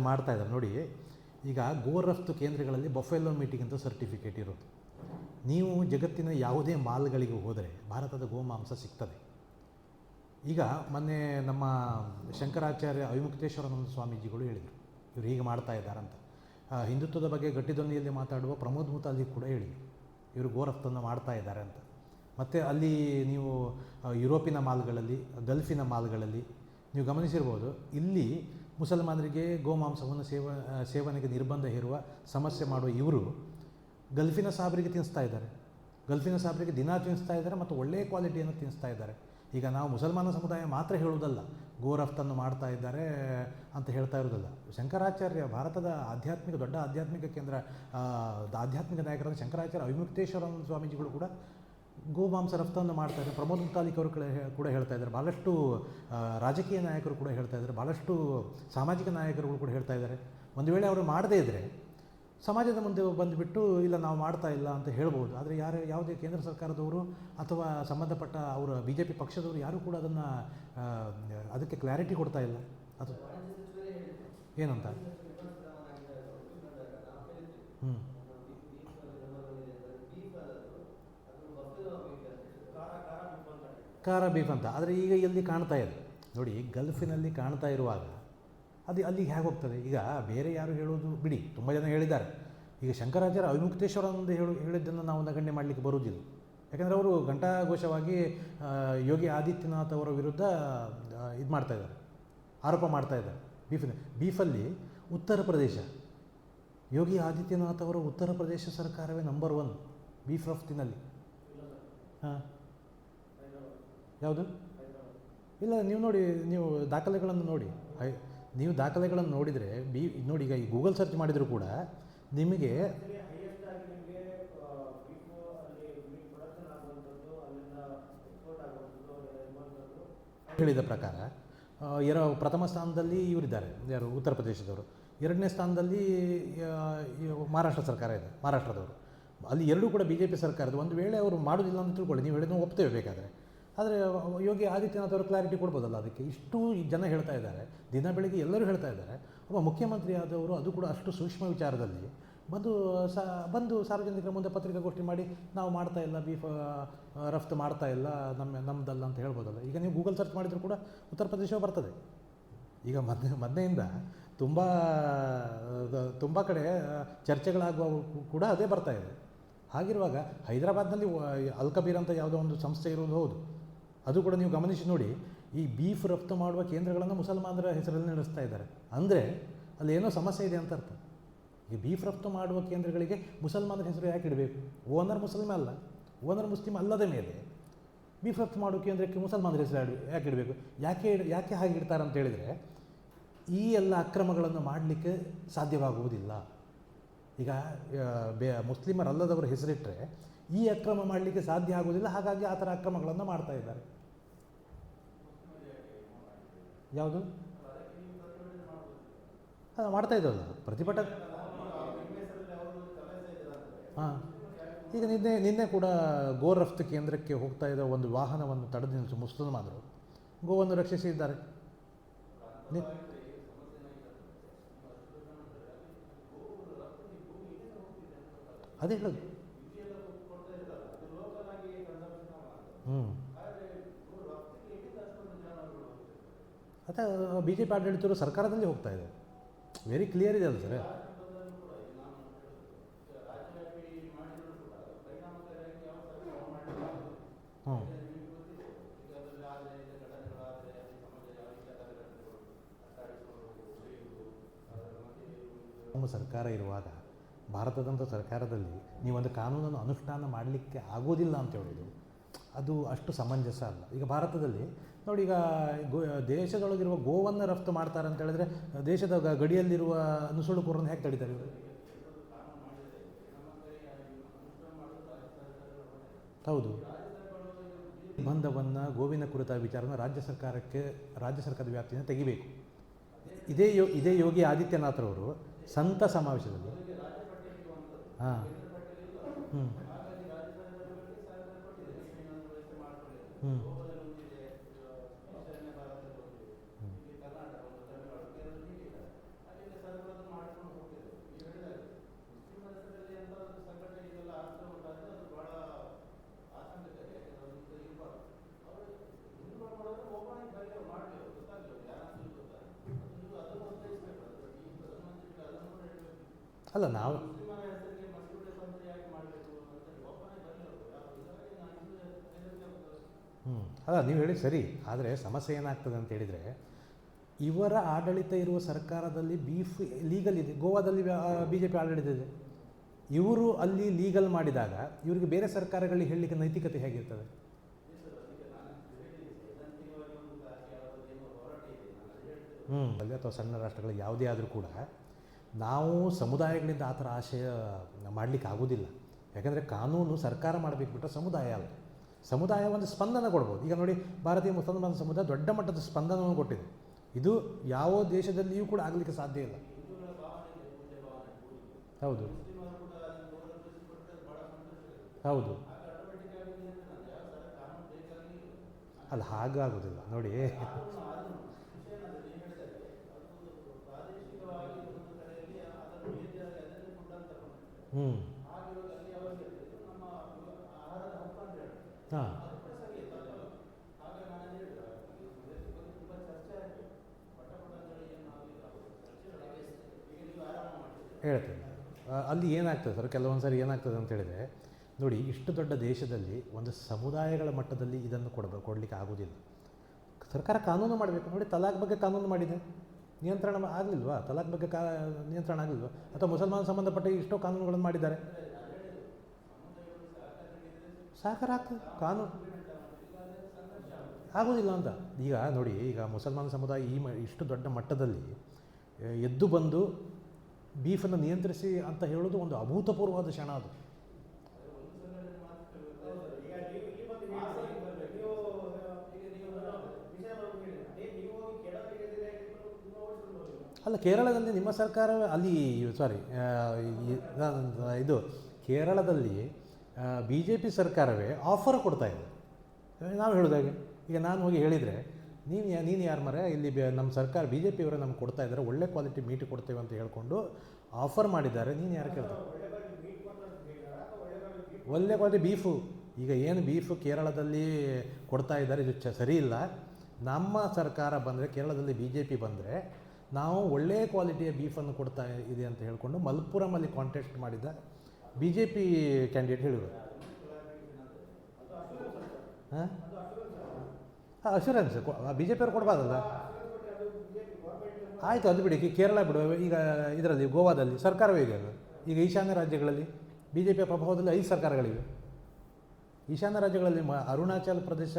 ಮಾಡ್ತಾ ಇದ್ದಾರೆ ನೋಡಿ. ಈಗ ಗೋ ರಫ್ತು ಕೇಂದ್ರಗಳಲ್ಲಿ ಬಫೆಲೋ ಮೀಟಿಂಗ್ ಅಂತ ಸರ್ಟಿಫಿಕೇಟ್ ಇರೋದು. ನೀವು ಜಗತ್ತಿನ ಯಾವುದೇ ಮಾಲ್ಗಳಿಗೆ ಹೋದರೆ ಭಾರತದ ಗೋಮಾಂಸ ಸಿಗ್ತದೆ. ಈಗ ಮೊನ್ನೆ ನಮ್ಮ ಶಂಕರಾಚಾರ್ಯ ಅವಿಮುಕ್ತೇಶ್ವರಾನಂದ ಸ್ವಾಮೀಜಿಗಳು ಹೇಳಿದರು, ಇವರು ಹೀಗೆ ಮಾಡ್ತಾ ಇದ್ದಾರಂತ. ಹಿಂದುತ್ವದ ಬಗ್ಗೆ ಗಟ್ಟಿ ಧ್ವನಿಯಲ್ಲಿ ಮಾತಾಡುವ ಪ್ರಮೋದ್ ಮುತಾಲಿ ಕೂಡ ಹೇಳಿದರು, ಇವರು ಗೋ ರಫ್ತನ್ನು ಮಾಡ್ತಾ ಇದ್ದಾರೆ ಅಂತ. ಮತ್ತು ಅಲ್ಲಿ ನೀವು ಯುರೋಪಿನ ಮಾಲ್ಗಳಲ್ಲಿ, ಗಲ್ಫಿನ ಮಾಲ್ಗಳಲ್ಲಿ ನೀವು ಗಮನಿಸಿರ್ಬೋದು, ಇಲ್ಲಿ ಮುಸಲ್ಮಾನರಿಗೆ ಗೋಮಾಂಸವನ್ನು ಸೇವನೆಗೆ ನಿರ್ಬಂಧ ಹೇರುವ ಸಮಸ್ಯೆ ಮಾಡುವ ಇವರು ಗಲ್ಫಿನ ಸಾಬರಿಗೆ ತಿನ್ನಿಸ್ತಾ ಇದ್ದಾರೆ, ಗಲ್ಫಿನ ಸಾಬರಿಗೆ ದಿನ ತಿನ್ನಿಸ್ತಾ ಇದ್ದಾರೆ ಮತ್ತು ಒಳ್ಳೆಯ ಕ್ವಾಲಿಟಿಯನ್ನು ತಿನ್ನಿಸ್ತಾ ಇದ್ದಾರೆ. ಈಗ ನಾವು ಮುಸಲ್ಮಾನ ಸಮುದಾಯ ಮಾತ್ರ ಹೇಳುವುದಲ್ಲ, ಗೋ ರಫ್ತನ್ನು ಮಾಡ್ತಾ ಇದ್ದಾರೆ ಅಂತ ಹೇಳ್ತಾ ಇರೋದಲ್ಲ. ಶಂಕರಾಚಾರ್ಯ ಭಾರತದ ದೊಡ್ಡ ಆಧ್ಯಾತ್ಮಿಕ ಕೇಂದ್ರ, ಆಧ್ಯಾತ್ಮಿಕ ನಾಯಕರಾದ ಶಂಕರಾಚಾರ್ಯ ಅವಿಮುಕ್ತೇಶ್ವರಾನಂದ ಸ್ವಾಮೀಜಿಗಳು ಕೂಡ ಗೋಮಾಂಸ ರಫ್ತನ್ನು ಮಾಡ್ತಾ ಇದ್ದಾರೆ. ಪ್ರಮೋದ್ ಮುತಾಲಿಕ್ ಅವರು ಕೂಡ ಹೇಳ್ತಾ ಇದ್ದಾರೆ, ಭಾಳಷ್ಟು ರಾಜಕೀಯ ನಾಯಕರು ಕೂಡ ಹೇಳ್ತಾ ಇದ್ದಾರೆ, ಭಾಳಷ್ಟು ಸಾಮಾಜಿಕ ನಾಯಕರುಗಳು ಕೂಡ ಹೇಳ್ತಾ ಇದ್ದಾರೆ. ಒಂದು ವೇಳೆ ಅವರು ಮಾಡದೇ ಇದ್ದರೆ ಸಮಾಜದ ಮುಂದೆ ಬಂದುಬಿಟ್ಟು ಇಲ್ಲ ನಾವು ಮಾಡ್ತಾ ಇಲ್ಲ ಅಂತ ಹೇಳ್ಬೋದು. ಆದರೆ ಯಾವುದೇ ಕೇಂದ್ರ ಸರ್ಕಾರದವರು ಅಥವಾ ಸಂಬಂಧಪಟ್ಟ ಅವರ BJP ಪಕ್ಷದವರು ಯಾರೂ ಕೂಡ ಅದಕ್ಕೆ ಕ್ಲಾರಿಟಿ ಕೊಡ್ತಾ ಇಲ್ಲ. ಅದು ಏನಂತ ಖಾರ ಬೀಫ್ ಅಂತ. ಆದರೆ ಈಗ ಎಲ್ಲಿ ಕಾಣ್ತಾ ಇದೆ ನೋಡಿ, ಗಲ್ಫಿನಲ್ಲಿ ಕಾಣ್ತಾ ಇರುವಾಗ ಅದು ಅಲ್ಲಿಗೆ ಹೇಗೆ ಹೋಗ್ತದೆ? ಈಗ ಬೇರೆ ಯಾರು ಹೇಳೋದು ಬಿಡಿ, ತುಂಬ ಜನ ಹೇಳಿದ್ದಾರೆ. ಈಗ ಶಂಕರಾಚಾರ್ಯ ಅವಿಮುಕ್ತೇಶ್ವರಾನಂದ ಹೇಳಿದ್ದನ್ನು ನಾವು ನಗಣ್ಯ ಮಾಡಲಿಕ್ಕೆ ಬರುವುದಿಲ್ಲ. ಯಾಕಂದರೆ ಅವರು ಘಂಟಾಘೋಷವಾಗಿ ಯೋಗಿ ಆದಿತ್ಯನಾಥ್ ಅವರ ವಿರುದ್ಧ ಇದು ಮಾಡ್ತಾಯಿದ್ದಾರೆ, ಆರೋಪ ಮಾಡ್ತಾಯಿದ್ದಾರೆ. ಬೀಫಲ್ಲಿ ಉತ್ತರ ಪ್ರದೇಶ, ಯೋಗಿ ಆದಿತ್ಯನಾಥ್ ಅವರ ಉತ್ತರ ಪ್ರದೇಶ ಸರ್ಕಾರವೇ ನಂಬರ್ 1 ಬೀಫ್ ರಫ್ತಿನಲ್ಲಿ. ಹಾಂ, ಯಾವುದು? ಇಲ್ಲ, ನೀವು ನೋಡಿ, ನೀವು ದಾಖಲೆಗಳನ್ನು ನೋಡಿ, ನೀವು ದಾಖಲೆಗಳನ್ನು ನೋಡಿದರೆ ನೋಡಿ, ಈಗ ಈ ಗೂಗಲ್ ಸರ್ಚ್ ಮಾಡಿದರೂ ಕೂಡ ನಿಮಗೆ ಹೇಳಿದ ಪ್ರಕಾರ ಪ್ರಥಮ ಸ್ಥಾನದಲ್ಲಿ ಇವರಿದ್ದಾರೆ, ಯಾರು? ಉತ್ತರ ಪ್ರದೇಶದವರು. ಎರಡನೇ ಸ್ಥಾನದಲ್ಲಿ ಮಹಾರಾಷ್ಟ್ರ ಸರ್ಕಾರ ಇದೆ, ಮಹಾರಾಷ್ಟ್ರದವರು. ಅಲ್ಲಿ ಎರಡೂ ಕೂಡ BJP ಸರ್ಕಾರದ. ಒಂದು ವೇಳೆ ಅವರು ಮಾಡೋದಿಲ್ಲ ಅಂತ ತಿಳ್ಕೊಳ್ಳಿ, ನೀವು ಹೇಳಿದ ಒಪ್ತೇವೆ ಬೇಕಾದರೆ. ಆದರೆ ಯೋಗಿ ಆದಿತ್ಯನಾಥ್ ಅವರು ಕ್ಲಾರಿಟಿ ಕೊಡ್ಬೋದಲ್ಲ ಅದಕ್ಕೆ. ಇಷ್ಟು ಜನ ಹೇಳ್ತಾ ಇದ್ದಾರೆ, ದಿನ ಬೆಳಗ್ಗೆ ಎಲ್ಲರೂ ಹೇಳ್ತಾ ಇದ್ದಾರೆ. ಒಬ್ಬ ಮುಖ್ಯಮಂತ್ರಿ ಆದವರು ಅದು ಕೂಡ ಅಷ್ಟು ಸೂಕ್ಷ್ಮ ವಿಚಾರದಲ್ಲಿ ಬಂದು ಸಾರ್ವಜನಿಕರ ಮುಂದೆ ಪತ್ರಿಕಾಗೋಷ್ಠಿ ಮಾಡಿ ನಾವು ಮಾಡ್ತಾ ಇಲ್ಲ, ಬೀಫ್ ರಫ್ತು ಮಾಡ್ತಾ ಇಲ್ಲ, ನಮ್ಮದಲ್ಲ ಅಂತ ಹೇಳ್ಬೋದಲ್ಲ. ಈಗ ನೀವು ಗೂಗಲ್ ಸರ್ಚ್ ಮಾಡಿದರೂ ಕೂಡ ಉತ್ತರ ಪ್ರದೇಶ ಬರ್ತದೆ. ಈಗ ಮೊನ್ನೆಯಿಂದ ತುಂಬ ಕಡೆ ಚರ್ಚೆಗಳಾಗುವ ಕೂಡ ಅದೇ ಬರ್ತಾ ಇದೆ. ಹಾಗಿರುವಾಗ ಹೈದರಾಬಾದ್ನಲ್ಲಿ ಅಲ್ಕಬೀರ್ ಅಂತ ಯಾವುದೋ ಒಂದು ಸಂಸ್ಥೆ ಇರೋದು ಹೌದು, ಅದು ಕೂಡ ನೀವು ಗಮನಿಸಿ ನೋಡಿ. ಈ ಬೀಫ್ ರಫ್ತು ಮಾಡುವ ಕೇಂದ್ರಗಳನ್ನು ಮುಸಲ್ಮಾನರ ಹೆಸರಲ್ಲಿ ನಡೆಸ್ತಾ ಇದ್ದಾರೆ. ಅಂದರೆ ಅಲ್ಲಿ ಏನೋ ಸಮಸ್ಯೆ ಇದೆ ಅಂತ ಅರ್ಥ. ಈ ಬೀಫ್ ರಫ್ತು ಮಾಡುವ ಕೇಂದ್ರಗಳಿಗೆ ಮುಸಲ್ಮಾನರ ಹೆಸರು ಯಾಕೆ ಇಡಬೇಕು? ಓನರ್ ಮುಸ್ಲಿಮ್ ಅಲ್ಲ, ಓನರ್ ಮುಸ್ಲಿಮ್ ಅಲ್ಲದ ಮೇಲೆ ಬೀಫ್ ರಫ್ತು ಮಾಡುವ ಕೇಂದ್ರಕ್ಕೆ ಮುಸಲ್ಮಾನರ ಹೆಸರು ಯಾಕೆ ಇಡಬೇಕು? ಯಾಕೆ ಹಾಗೆ ಇಡ್ತಾರೆ ಅಂತ ಹೇಳಿದರೆ, ಈ ಎಲ್ಲ ಅಕ್ರಮಗಳನ್ನು ಮಾಡಲಿಕ್ಕೆ ಸಾಧ್ಯವಾಗುವುದಿಲ್ಲ. ಈಗ ಮುಸ್ಲಿಮರಲ್ಲದವರ ಹೆಸರಿಟ್ಟರೆ ಈ ಅಕ್ರಮ ಮಾಡಲಿಕ್ಕೆ ಸಾಧ್ಯ ಆಗುವುದಿಲ್ಲ. ಹಾಗಾಗಿ ಆ ಥರ ಅಕ್ರಮಗಳನ್ನು ಮಾಡ್ತಾ ಇದ್ದಾರೆ. ಯಾವುದು ಮಾಡ್ತಾ ಇದ್ದಲ್ಲ ಪ್ರತಿಭಟನೆ. ಹಾಂ, ಈಗ ನಿನ್ನೆ ಕೂಡ ಗೋ ರಫ್ತು ಕೇಂದ್ರಕ್ಕೆ ಹೋಗ್ತಾ ಇದ್ದ ಒಂದು ವಾಹನವನ್ನು ತಡೆದು ನಿಲ್ಲಿಸಿ ಮುಸಲ್ಮಾನರು ಗೋವನ್ನು ರಕ್ಷಿಸಿದ್ದಾರೆ. ಅದೇ ಹೇಳೋದು. ಅದೇ BJP ಆಡಳಿತರು ಸರ್ಕಾರದಲ್ಲಿ ಹೋಗ್ತಾ ಇದೆ, ವೆರಿ ಕ್ಲಿಯರ್ ಇದೆ ಅಲ್ಲ ಸರ್. ನಮ್ಮ ಸರ್ಕಾರ ಇರುವಾಗ, ಭಾರತದಂಥ ಸರ್ಕಾರದಲ್ಲಿ ನೀವೊಂದು ಕಾನೂನನ್ನು ಅನುಷ್ಠಾನ ಮಾಡಲಿಕ್ಕೆ ಆಗೋದಿಲ್ಲ ಅಂತ ಹೇಳೋದು ಅದು ಅಷ್ಟು ಸಮಂಜಸ ಅಲ್ಲ. ಈಗ ಭಾರತದಲ್ಲಿ ನೋಡಿ, ಈಗ ದೇಶದೊಳಗಿರುವ ಗೋವನ್ನು ರಫ್ತು ಮಾಡ್ತಾರೆ ಅಂತ ಹೇಳಿದ್ರೆ ದೇಶದ ಗಡಿಯಲ್ಲಿರುವ ನುಸುಳುಕೋರನ್ನು ಹೇಗೆ ತಡೀತಾರೆ ಇವರು? ಹೌದು, ನಿರ್ಬಂಧವನ್ನು, ಗೋವಿನ ಕುರಿತ ವಿಚಾರನ ರಾಜ್ಯ ಸರ್ಕಾರದ ವ್ಯಾಪ್ತಿಯಿಂದ ತೆಗಿಬೇಕು. ಇದೇ ಯೋಗಿ ಆದಿತ್ಯನಾಥ್ರವರು ಸಂತ ಸಮಾವೇಶದಲ್ಲಿ ಹಾಂ ಅಲ್ಲ ನಾವು ಅಲ್ಲ ನೀವು ಹೇಳಿ ಸರಿ, ಆದರೆ ಸಮಸ್ಯೆ ಏನಾಗ್ತದೆ ಅಂತ ಹೇಳಿದರೆ, ಇವರ ಆಡಳಿತ ಇರುವ ಸರ್ಕಾರದಲ್ಲಿ ಬೀಫ್ ಲೀಗಲ್ ಇದೆ. ಗೋವಾದಲ್ಲಿ ಬಿ ಜೆ ಪಿ ಆಡಳಿತ ಇದೆ. ಇವರು ಅಲ್ಲಿ ಲೀಗಲ್ ಮಾಡಿದಾಗ ಇವರಿಗೆ ಬೇರೆ ಸರ್ಕಾರಗಳಿಗೆ ಹೇಳಲಿಕ್ಕೆ ನೈತಿಕತೆ ಹೇಗಿರ್ತದೆ? ಅಲ್ಲಿ ಅಥವಾ ಸಣ್ಣ ರಾಷ್ಟ್ರಗಳಿಗೆ ಯಾವುದೇ ಆದರೂ ಕೂಡ ನಾವು ಸಮುದಾಯಗಳಿಂದ ಆ ಥರ ಆಶಯ ಮಾಡಲಿಕ್ಕೆ ಆಗೋದಿಲ್ಲ. ಯಾಕಂದರೆ ಕಾನೂನು ಸರ್ಕಾರ ಮಾಡಬೇಕು ಬಿಟ್ಟರೆ ಸಮುದಾಯ ಅಲ್ಲ. ಸಮುದಾಯ ಒಂದು ಸ್ಪಂದನ ಕೊಡ್ಬೋದು. ಈಗ ನೋಡಿ, ಭಾರತೀಯ ಮುಸಲ್ಮಾನ ಸಮುದಾಯ ದೊಡ್ಡ ಮಟ್ಟದ ಸ್ಪಂದನವನ್ನು ಕೊಟ್ಟಿದೆ. ಇದು ಯಾವ ದೇಶದಲ್ಲಿಯೂ ಕೂಡ ಆಗಲಿಕ್ಕೆ ಸಾಧ್ಯ ಇಲ್ಲ. ಹೌದು ಹೌದು ಅಲ್ಲ, ಹಾಗಾಗೋದಿಲ್ಲ ನೋಡಿ. ಹ್ಞೂ ಹಾಂ ಹೇಳ್ತೇನೆ. ಅಲ್ಲಿ ಏನಾಗ್ತದೆ ಸರ್, ಕೆಲವೊಂದು ಸಾರಿ ಏನಾಗ್ತದೆ ಅಂತ ಹೇಳಿದರೆ, ನೋಡಿ, ಇಷ್ಟು ದೊಡ್ಡ ದೇಶದಲ್ಲಿ ಒಂದು ಸಮುದಾಯಗಳ ಮಟ್ಟದಲ್ಲಿ ಇದನ್ನು ಕೊಡಲಿಕ್ಕೆ ಆಗೋದಿಲ್ಲ. ಸರ್ಕಾರ ಕಾನೂನು ಮಾಡಬೇಕು. ನೋಡಿ, ತಲಾಕ್ ಬಗ್ಗೆ ಕಾನೂನು ಮಾಡಿದೆ, ನಿಯಂತ್ರಣ ಆಗಲಿಲ್ವಾ? ತಲಾಕ್ ಬಗ್ಗೆ ನಿಯಂತ್ರಣ ಆಗಲಿಲ್ವಾ? ಅಥವಾ ಮುಸಲ್ಮಾನ ಸಂಬಂಧಪಟ್ಟ ಎಷ್ಟೋ ಕಾನೂನುಗಳನ್ನು ಮಾಡಿದ್ದಾರೆ. ಸಹಕಾರ ಆಗ್ತದೆ, ಕಾನೂನು ಆಗೋದಿಲ್ಲ ಅಂತ. ಈಗ ನೋಡಿ, ಈಗ ಮುಸಲ್ಮಾನ ಸಮುದಾಯ ಇಷ್ಟು ದೊಡ್ಡ ಮಟ್ಟದಲ್ಲಿ ಎದ್ದು ಬಂದು ಬೀಫನ್ನು ನಿಯಂತ್ರಿಸಿ ಅಂತ ಹೇಳೋದು ಒಂದು ಅಭೂತಪೂರ್ವವಾದ ಕ್ಷಣ ಅದು. ಅಲ್ಲ, ಕೇರಳದಲ್ಲಿ ನಿಮ್ಮ ಸರ್ಕಾರ ಅಲ್ಲಿ ಇದು ಕೇರಳದಲ್ಲಿ ಬಿ ಜೆ ಪಿ ಸರ್ಕಾರವೇ ಆಫರ್ ಕೊಡ್ತಾ ಇದೆ. ನಾವು ಹೇಳೋದಾಗೆ, ಈಗ ನಾನು ಹೋಗಿ ಹೇಳಿದರೆ, ನೀನು ಯಾರು ಮರೆ, ಇಲ್ಲಿ ನಮ್ಮ ಸರ್ಕಾರ ಬಿ ಜೆ ಪಿಯವರೇ ನಮ್ಗೆ ಕೊಡ್ತಾ ಇದ್ದಾರೆ, ಒಳ್ಳೆ ಕ್ವಾಲಿಟಿ ಮೀಟ್ ಕೊಡ್ತೇವೆ ಅಂತ ಹೇಳ್ಕೊಂಡು ಆಫರ್ ಮಾಡಿದ್ದಾರೆ. ನೀನು ಯಾರು ಕೇಳ್ತಾರೆ? ಒಳ್ಳೆ ಕ್ವಾಲಿಟಿ ಬೀಫು. ಈಗ ಏನು ಬೀಫು ಕೇರಳದಲ್ಲಿ ಕೊಡ್ತಾ ಇದ್ದಾರೆ, ಇದು ಸರಿ ಇಲ್ಲ. ನಮ್ಮ ಸರ್ಕಾರ ಬಂದರೆ, ಕೇರಳದಲ್ಲಿ ಬಿ ಜೆ ಪಿ ಬಂದರೆ, ನಾವು ಒಳ್ಳೆಯ ಕ್ವಾಲಿಟಿಯ ಬೀಫನ್ನು ಕೊಡ್ತಾ ಇದೆ ಅಂತ ಹೇಳಿಕೊಂಡು ಮಲ್ಪುರಮಲ್ಲಿ ಕಾಂಟೆಸ್ಟ್ ಮಾಡಿದ ಬಿ ಜೆ ಪಿ ಕ್ಯಾಂಡಿಡೇಟ್ ಹೇಳಿದರು. ಹಾಂ ಅಶ್ಯೂರೆನ್ಸ್ ಬಿ ಜೆ ಪಿಯವ್ರು ಕೊಡಬಾರ್ದಲ್ಲ. ಆಯಿತು, ಅದು ಬಿಡಿ, ಕೇರಳ ಬಿಡು. ಈಗ ಇದರಲ್ಲಿ ಗೋವಾದಲ್ಲಿ ಸರ್ಕಾರವೇ ಇದೆ. ಅದು ಈಗ ಈಶಾನ್ಯ ರಾಜ್ಯಗಳಲ್ಲಿ ಬಿ ಜೆ ಪಿಯ ಪ್ರಭಾವದಲ್ಲಿ 5 ಸರ್ಕಾರಗಳಿವೆ. ಈಶಾನ್ಯ ರಾಜ್ಯಗಳಲ್ಲಿ ಅರುಣಾಚಲ್ ಪ್ರದೇಶ,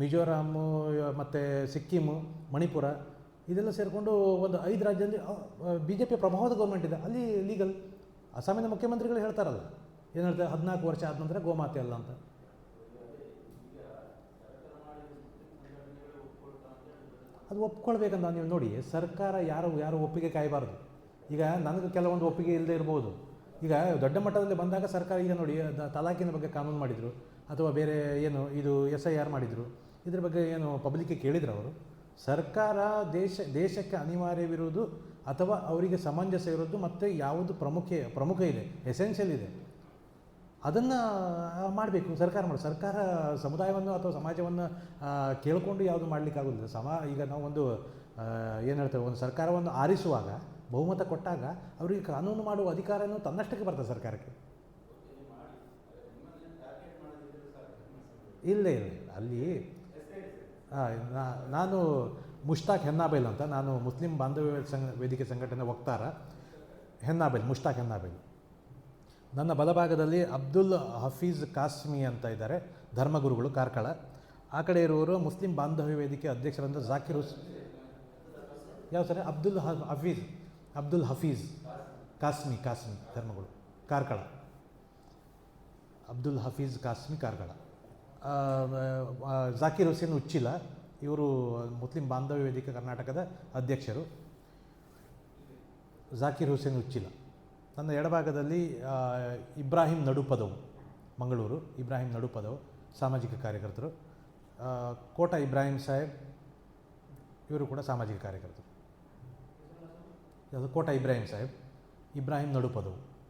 ಮಿಜೋರಾಮು, ಮತ್ತು ಸಿಕ್ಕಿಮು, ಮಣಿಪುರ, ಇದೆಲ್ಲ ಸೇರಿಕೊಂಡು ಒಂದು 5 ರಾಜ್ಯದಲ್ಲಿ ಬಿ ಜೆ ಪಿಯ ಪ್ರಭಾವದ ಗೌರ್ಮೆಂಟ್ ಇದೆ. ಅಲ್ಲಿ ಲೀಗಲ್. ಅಸ್ಸಾಮಿನ ಮುಖ್ಯಮಂತ್ರಿಗಳು ಹೇಳ್ತಾರಲ್ಲ, ಏನು ಹೇಳ್ತಾರೆ, 14 ವರ್ಷ ಆದ ನಂತರ ಗೋಮಾತೆ ಅಲ್ಲ ಅಂತ. ಅದು ಒಪ್ಕೊಳ್ಬೇಕಂತ ನೀವು ನೋಡಿ, ಸರ್ಕಾರ ಯಾರು ಒಪ್ಪಿಗೆ ಕಾಯಬಾರ್ದು. ಈಗ ನನಗೆ ಕೆಲವೊಂದು ಒಪ್ಪಿಗೆ ಇಲ್ಲದೆ ಇರ್ಬೋದು. ಈಗ ದೊಡ್ಡ ಮಟ್ಟದಲ್ಲಿ ಬಂದಾಗ ಸರ್ಕಾರ, ಈಗ ನೋಡಿ, ತಲಾಖಿನ ಬಗ್ಗೆ ಕಾನೂನು ಮಾಡಿದರು, ಅಥವಾ ಬೇರೆ ಏನು ಇದು SIR ಮಾಡಿದರು, ಇದ್ರ ಬಗ್ಗೆ ಏನು ಪಬ್ಲಿಕ್ಗೆ ಕೇಳಿದ್ರು ಅವರು. ಸರ್ಕಾರ ದೇಶಕ್ಕೆ ಅನಿವಾರ್ಯವಿರುವುದು ಅಥವಾ ಅವರಿಗೆ ಸಮಂಜಸ ಇರೋದು ಮತ್ತು ಯಾವುದು ಪ್ರಮುಖ ಇದೆ, ಎಸೆನ್ಷಿಯಲ್ ಇದೆ, ಅದನ್ನು ಮಾಡಬೇಕು ಸರ್ಕಾರ ಸರ್ಕಾರ ಸಮುದಾಯವನ್ನು ಅಥವಾ ಸಮಾಜವನ್ನು ಕೇಳಿಕೊಂಡು ಯಾವುದು ಮಾಡಲಿಕ್ಕಾಗೋದಿಲ್ಲ. ಈಗ ನಾವು ಏನು ಹೇಳ್ತೇವೆ, ಒಂದು ಸರ್ಕಾರವನ್ನು ಆರಿಸುವಾಗ, ಬಹುಮತ ಕೊಟ್ಟಾಗ ಅವರಿಗೆ ಕಾನೂನು ಮಾಡುವ ಅಧಿಕಾರನೂ ತನ್ನಷ್ಟಕ್ಕೆ ಬರ್ತದೆ ಸರ್ಕಾರಕ್ಕೆ. ಇಲ್ಲ ಅಲ್ಲಿ ನಾನು ಮುಷ್ತಾಕ್ ಹೆನ್ನಾಬೈಲ್ ಅಂತ, ನಾನು ಮುಸ್ಲಿಂ ಬಾಂಧವ್ಯ ವೇದಿಕೆ ಸಂಘಟನೆ ವಕ್ತಾರ. ಮುಷ್ತಾಕ್ ಹೆನ್ನಾಬೈಲ್. ನನ್ನ ಬಲಭಾಗದಲ್ಲಿ ಅಬ್ದುಲ್ ಹಫೀಜ್ ಕಾಸ್ಮಿ ಅಂತ ಇದ್ದಾರೆ, ಧರ್ಮಗುರುಗಳು, ಕಾರ್ಕಳ. ಆ ಕಡೆ ಇರುವವರು ಮುಸ್ಲಿಂ ಬಾಂಧವ್ಯ ವೇದಿಕೆ ಅಧ್ಯಕ್ಷರಂತ ಜಾಕಿರ್ ಯಾವ ಸರ್? ಅಬ್ದುಲ್ ಹಫೀಜ್ ಕಾಸ್ಮಿ ಧರ್ಮಗುರು, ಕಾರ್ಕಳ. ಅಬ್ದುಲ್ ಹಫೀಜ್ ಕಾಸ್ಮಿ, ಕಾರ್ಕಳ. ಜಾಕಿರ್ ಹುಸೇನ್ ಉಚ್ಚಿಲ, ಇವರು ಮುಸ್ಲಿಂ ಬಾಂಧವ್ಯ ವೇದಿಕೆ ಕರ್ನಾಟಕದ ಅಧ್ಯಕ್ಷರು. ಜಾಕಿರ್ ಹುಸೇನ್ ಉಚ್ಚಿಲ. ನನ್ನ ಎಡಭಾಗದಲ್ಲಿ ಇಬ್ರಾಹಿಂ ನಡುಪದವು, ಮಂಗಳೂರು, ಇಬ್ರಾಹಿಂ ನಡುಪದವು, ಸಾಮಾಜಿಕ ಕಾರ್ಯಕರ್ತರು. ಕೋಟ ಇಬ್ರಾಹಿಂ ಸಾಹೇಬ್, ಇವರು ಕೂಡ ಸಾಮಾಜಿಕ ಕಾರ್ಯಕರ್ತರು. ಕೋಟ ಇಬ್ರಾಹಿಂ ಸಾಹೇಬ್, ಇಬ್ರಾಹಿಂ ನಡುಪದವು.